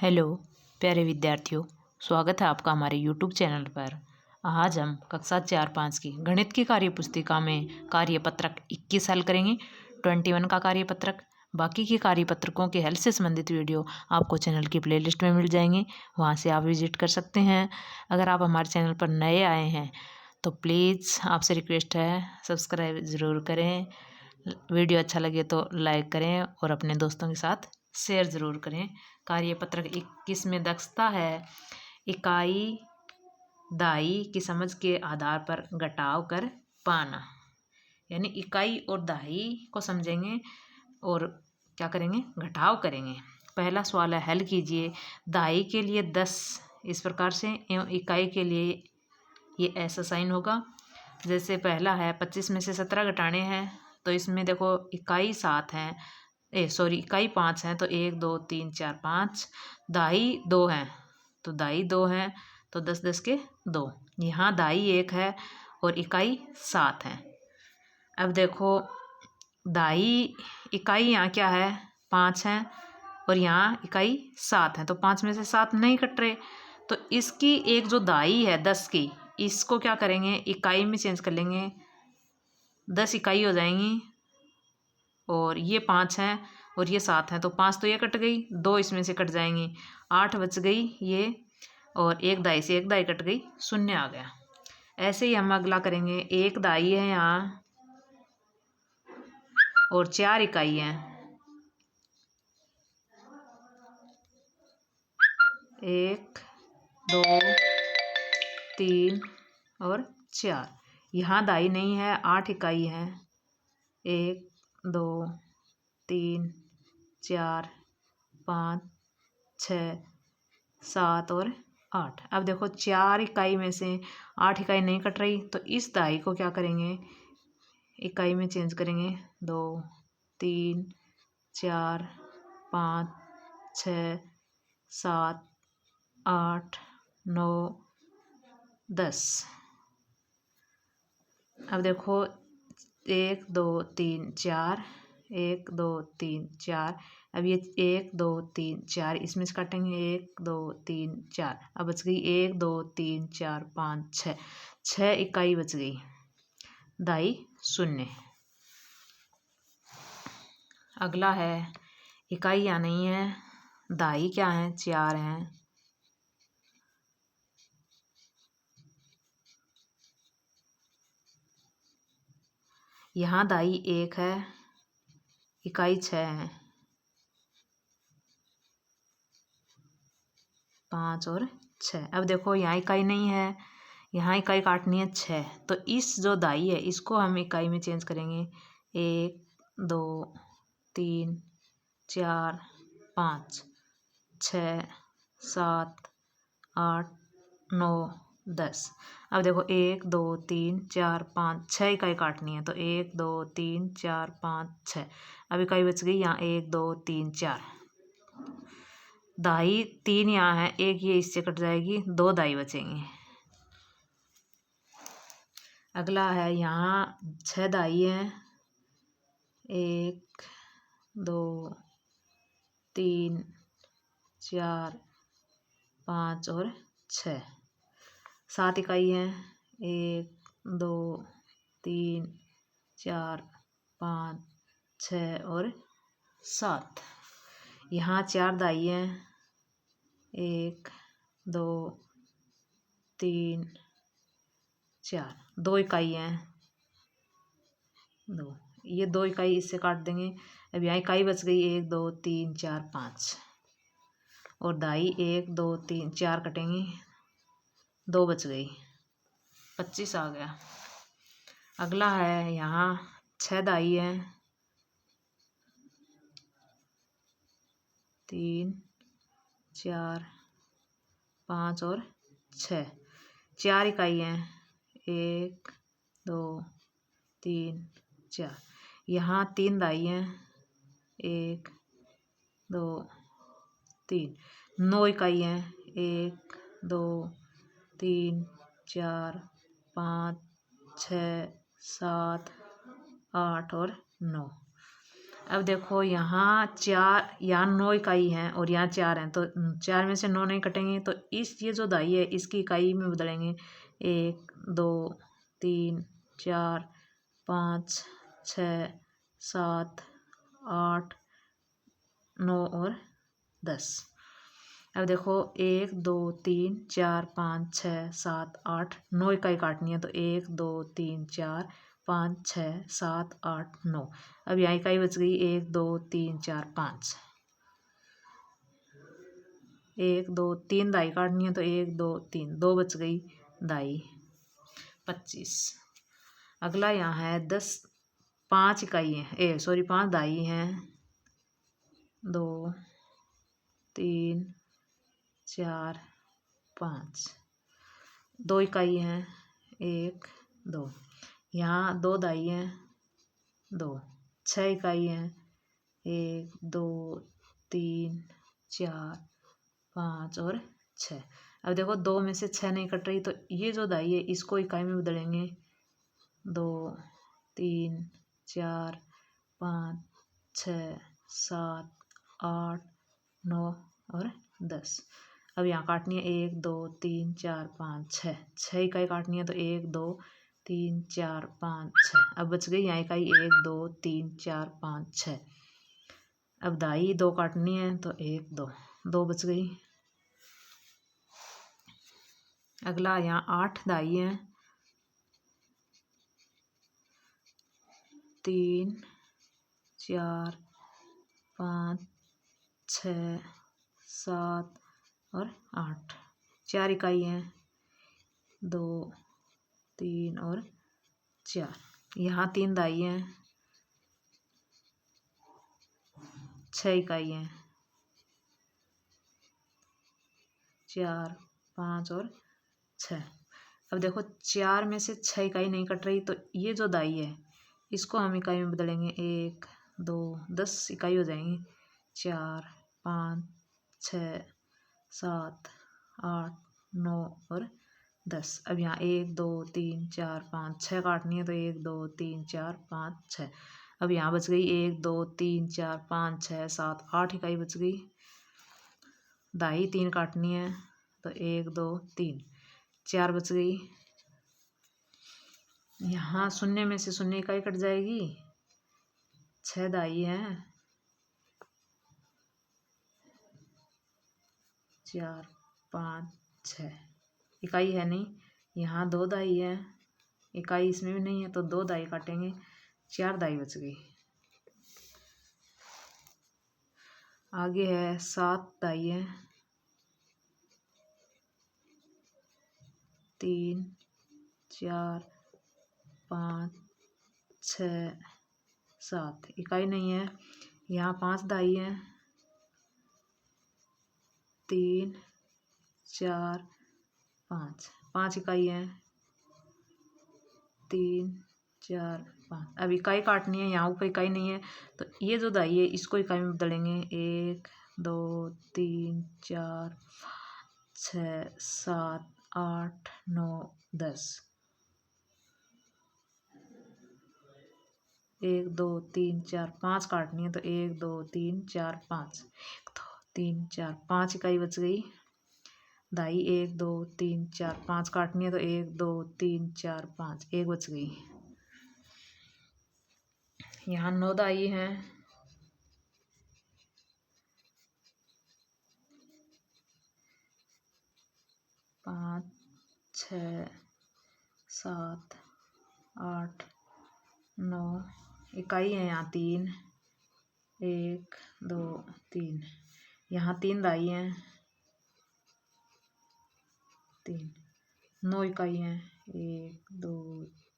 Hello प्यारे विद्यार्थियों, स्वागत है आपका हमारे YouTube चैनल पर। आज हम कक्षा 4-5 की गणित की कार्यपुस्तिका में कार्यपत्रक 21 हल करेंगे। 21 का कार्यपत्रक, बाकी के कार्यपत्रकों के हल से संबंधित वीडियो आपको चैनल की प्लेलिस्ट में मिल जाएंगे, वहां से आप विजिट कर सकते हैं। अगर आप हमारे चैनल पर नए आए हैं तो प्लीज़ आपसे रिक्वेस्ट है, सब्सक्राइब ज़रूर करें। वीडियो अच्छा लगे तो लाइक करें और अपने दोस्तों के साथ शेयर ज़रूर करें। कार्यपत्रक 21 में दक्षता है इकाई दाई की समझ के आधार पर घटाव कर पाना। यानी इकाई और दाई को समझेंगे और क्या करेंगे, घटाव करेंगे। पहला सवाल है, हल कीजिए। दाई के लिए 10 इस प्रकार से एवं इकाई के लिए ये ऐसा साइन होगा। जैसे पहला है 25 में से 17 घटाने हैं, तो इसमें देखो इकाई 7 है, इकाई 5 है, तो 1 2 3 4 5। दाई 2 है तो दाई 2 है, तो 10 10 के 2। यहाँ दाई 1 है और इकाई 7 है। अब देखो दाई इकाई यहाँ क्या है, 5 है और यहाँ इकाई 7 है, तो 5 में से 7 नहीं कट रहे, तो इसकी एक जो दाई है 10 की, इसको क्या करेंगे, इकाई में चेंज कर लेंगे। 10 इकाई हो जाएंगी और ये 5 है और ये 7 है, तो 5 तो ये कट गई, 2 इसमें से कट जाएंगी, 8 बच गई ये, और एक दाई से एक दाई कट गई, 0 आ गया। ऐसे ही हम अगला करेंगे। एक दाई है यहाँ और 4 इकाई है, 1 2 3 और 4। यहाँ दाई नहीं है, 8 इकाई है, 1 2 3 4 5 6 7 और 8। अब देखो 4 इकाई में से 8 इकाई नहीं कट रही, तो इस दाई को क्या करेंगे, इकाई में चेंज करेंगे। 2 3 4 5 6 7 8 9 10। अब देखो 1 2 3 4, 1 2 3 4। अब ये 1 2 3 4 इसमें से काटेंगे, 1 2 3 4। अब बच गई 1 2 3 4 5 6, 6 इकाई बच गई, दाई 0। अगला है, इकाई यहाँ नहीं है, दाई क्या है, 4 हैं, यहाँ दाई 1 है, इकाई 6 है, 5 और 6। अब देखो यहाँ इकाई नहीं है, यहाँ इकाई काटनी है 6, तो इस जो दाई है इसको हम इकाई में चेंज करेंगे। 1 2 3 4 5 6 7 8 9 10। अब देखो 1 2 3 4 5 6 इकाई काटनी है, तो 1 2 3 4 5 6। अब इकाई बच गई यहाँ 1 2 3 4। दाई 3 यहाँ है, एक ये इससे कट जाएगी, 2 दाई बचेंगी। अगला है, यहाँ 6 दाई हैं, 1 2 3 4 5 और 6। 7 इकाई है, 1 2 3 4 5 6 और 7। यहाँ 4 दाई हैं, 1 2 3 4। 2 इकाई हैं, 2, ये 2 इकाई इससे काट देंगे। अब यहाँ इकाई बच गई 1 2 3 4 5 और दाई 1 2 3 4 कटेंगी, 2 बच गई, 25 आ गया। अगला है, यहाँ 6 दाई है, 3 4 5 और 6। 4 इकाई हैं, 1 2 3 4। यहाँ 3 दाई हैं, 1 2 3। 9 इकाई हैं, 1 2 3 4 5 6 7 8 और 9। अब देखो यहाँ 4, यहाँ 9 इकाई हैं और यहाँ 4 हैं, तो 4 में से 9 नहीं कटेंगे, तो ये जो दाई है इसकी इकाई में बदलेंगे। 1 2 3 4 5 6 7 8 9 और 10। अब देखो 1 2 3 4 5 6 7 8 9 इकाई काटनी है, तो 1 2 3 4 5 6 7 8 9। अब यहाँ इकाई बच गई 1 2 3 4 5। 1 2 3 दाई काटनी है, तो 1 2 3 2 बच गई दाई 25। अगला यहाँ है 10, 5 इकाई है, 5 दाई हैं। 2 3 4 5 2 इकाई हैं। 1 2 यहाँ 2 दाई हैं। 2 6 इकाई हैं। 1 2 3 4 5 और 6। अब देखो 2 में से 6 नहीं कट रही, तो ये जो दाई है इसको इकाई में बदलेंगे। 2 3 4 5 6 7 8 9 और 10। अब यहाँ काटनी है 1 2 3 4 5 6 इकाई काटनी है, तो 1 2 3 4 5 6। अब बच गई यहाँ इकाई 1 2 3 4 5 6। अब दाई 2 काटनी है, तो 1 2 2 बच गई। अगला यहाँ 8 दाई हैं। 3 4 5 6 7 और 8 4 इकाई हैं। 2 3 और 4 यहाँ 3 दाई हैं। 6 इकाई हैं। 4 5 और 6। अब देखो 4 में से 6 इकाई नहीं कट रही, तो ये जो दाई है इसको हम इकाई में बदलेंगे। 1 2 10 इकाई हो जाएंगी। 4 5 6 7 8 9 और 10। अब यहाँ 1 2 3 4 5 6 काटनी है, तो 1 2 3 4 5 6। अब यहाँ बच गई 1 2 3 4 5 6 7 8 इकाई बच गई। दाई 3 काटनी है, तो 1 2 3 4 बच गई। यहाँ 0 में से 0 इकाई कट जाएगी। 6 दाई है। 4 5 6 इकाई है नहीं। यहाँ 2 दाई है, इकाई इसमें भी नहीं है, तो 2 दाई काटेंगे। 4 दाई बच गई। आगे है 7 दाई है। 3 4 5 6 7 इकाई नहीं है। यहाँ 5 दाई है। 3 4 5 इकाई है। 3 4 5 अब इकाई काटनी है, यहाँ ऊपर इकाई नहीं है, तो ये जो दाई है इसको इकाई में बदलेंगे। 1 2 3 4 6 7 8 9 10। 1 2 3 4 5 काटनी है, तो 1 2 3 4 5 1 2 3 4 5 इकाई बच गई। दाई 1 2 3 4 5 काटनी है, तो 1 2 3 4 5 1 बच गई। यहाँ 9 दाई हैं। 5 6 7 8 9 इकाई है। यहाँ 3 1 2 3 यहाँ 3 दाई हैं। 3 9 इकाई हैं। 1 2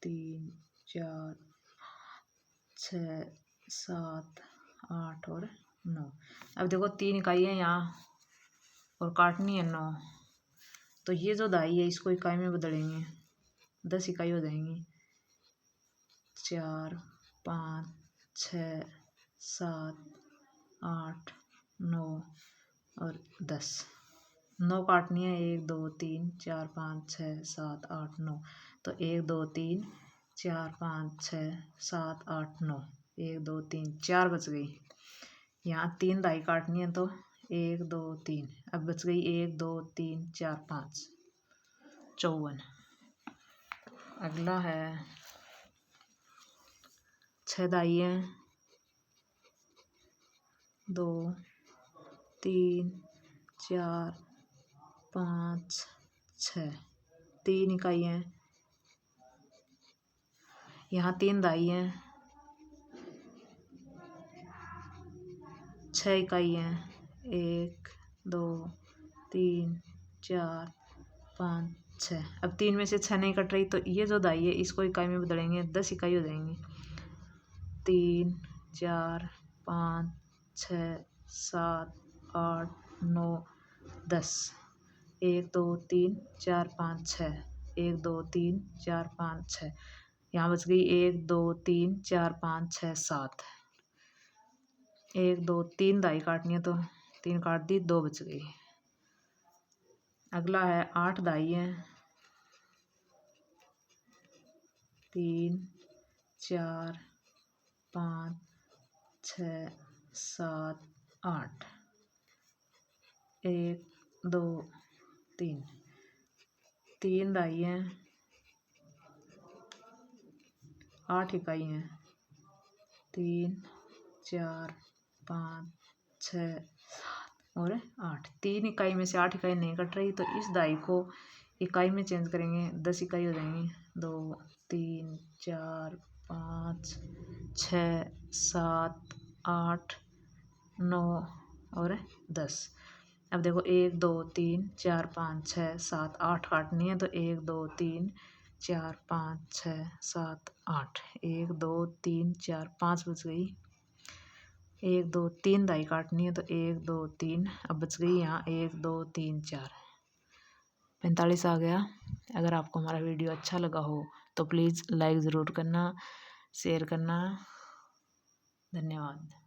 3 4 6 7 8 और 9। अब देखो 3 इकाई है यहाँ और काटनी है 9, तो ये जो दाई है इसको इकाई में बदलेंगे। 10 इकाई हो जाएंगी। 4 5 6 7 8 9 और 10। 9 काटनी है। 1 2 3 4 5 6 7 8 9, तो 1 2 3 4 5 6 7 8 9। 1 2 3 4 बच गई। यहाँ 3 दाई काटनी है तो 1 2 3। अब बच गई 1 2 3 4 5 54। अगला है 6 दाई है 2 3 4 5 6 3 इकाई है। यहाँ 3 दाई है 6 इकाई है। 1 2 3 4 5 6। अब 3 में से 6 नहीं कट रही तो ये जो दाई है इसको इकाई में बदलेंगे 10 इकाई हो जाएंगी। 3 4 5 6 7 8 9 10। 1 2 3 4 5 6 1 2 3 4 5 6। यहाँ बच गई 1 2 3 4 5 6 7। 1 2 3 दाई काटनी है तो 3 काट दी 2 बच गई। अगला है 8 दाई है 3 4 5 6 7 8। 1 2 3 3 दाई है 8 इकाई है। 3 4 5 6 7 और 8। 3 इकाई में से 8 इकाई नहीं कट रही तो इस दाई को इकाई में चेंज करेंगे 10 इकाई हो जाएंगी। 2 3 4 5 6 7 8 9 और 10। अब देखो 1 2 3 4 5 6 7 8 काटनी है तो 1 2 3 4 5 6 7 8। 1 2 3 4 5 बच गई। 1 2 3 दाई काटनी है तो 1 2 3। अब बच गई यहाँ 1 2 3 4 45 आ गया। अगर आपको हमारा वीडियो अच्छा लगा हो तो प्लीज़ लाइक ज़रूर करना, शेयर करना। धन्यवाद।